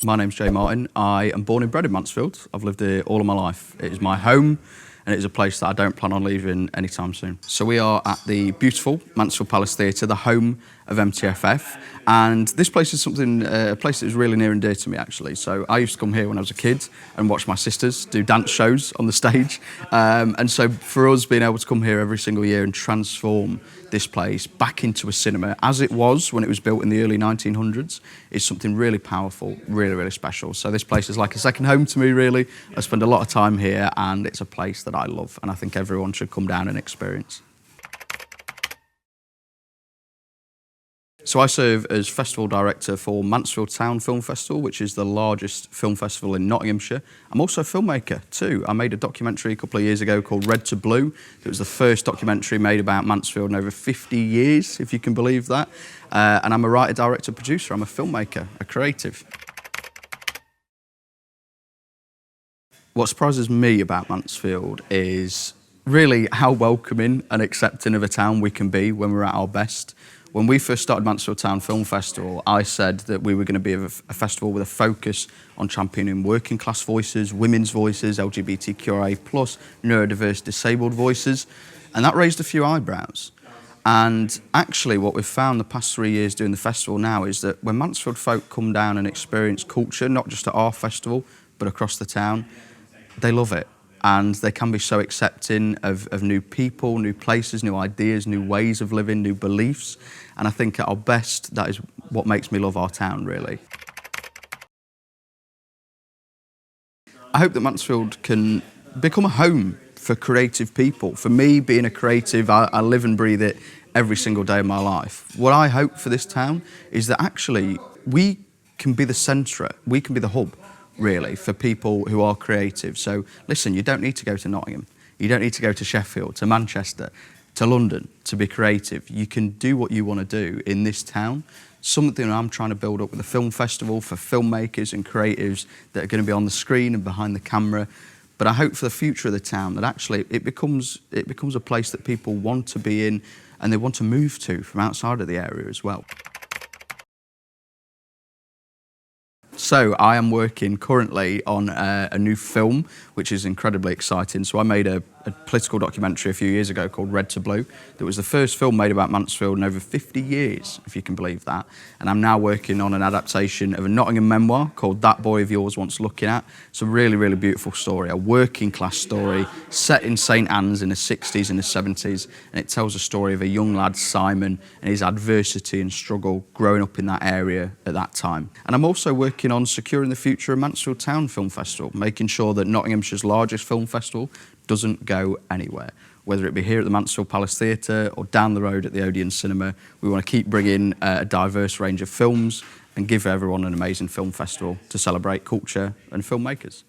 My name's Jay Martin. I am born and bred in Mansfield. I've lived here all of my life. It is my home and it is a place that I don't plan on leaving anytime soon. So we are at the beautiful Mansfield Palace Theatre, the home of MTFF, and this place is a place that is really near and dear to me actually. So I used to come here when I was a kid and watch my sisters do dance shows on the stage, and so for us being able to come here every single year and transform this place back into a cinema as it was when it was built in the early 1900s is something really powerful, really, really special. So this place is like a second home to me really. I spend a lot of time here and it's a place that I love and I think everyone should come down and experience. So I serve as Festival Director for Mansfield Town Film Festival, which is the largest film festival in Nottinghamshire. I'm also a filmmaker too. I made a documentary a couple of years ago called Red to Blue. It was the first documentary made about Mansfield in over 50 years, if you can believe that. And I'm a writer, director, producer. I'm a filmmaker, a creative. What surprises me about Mansfield is really how welcoming and accepting of a town we can be when we're at our best. When we first started Mansfield Town Film Festival, I said that we were going to be a festival with a focus on championing working class voices, women's voices, LGBTQIA+, neurodiverse, disabled voices, and that raised a few eyebrows. And actually what we've found the past 3 years doing the festival now is that when Mansfield folk come down and experience culture, not just at our festival, but across the town, they love it. And they can be so accepting of new people, new places, new ideas, new ways of living, new beliefs. And I think at our best, that is what makes me love our town, really. I hope that Mansfield can become a home for creative people. For me, being a creative, I live and breathe it every single day of my life. What I hope for this town is that actually we can be the centre, we can be the hub, really, for people who are creative. So listen, you don't need to go to Nottingham. You don't need to go to Sheffield, to Manchester, to London to be creative. You can do what you want to do in this town. Something I'm trying to build up with a film festival for filmmakers and creatives that are going to be on the screen and behind the camera. But I hope for the future of the town that actually it becomes a place that people want to be in and they want to move to from outside of the area as well. So I am working currently on a new film, which is incredibly exciting. So I made a political documentary a few years ago called Red to Blue. That was the first film made about Mansfield in over 50 years, if you can believe that. And I'm now working on an adaptation of a Nottingham memoir called That Boy of Yours Wants Looking At. It's a really, really beautiful story, a working class story set in St Anne's in the 60s and the 70s. And it tells the story of a young lad, Simon, and his adversity and struggle growing up in that area at that time. And I'm also working on securing the future of Mansfield Town Film Festival, making sure that Nottinghamshire's largest film festival doesn't go anywhere. Whether it be here at the Mansfield Palace Theatre or down the road at the Odeon Cinema, we want to keep bringing a diverse range of films and give everyone an amazing film festival to celebrate culture and filmmakers.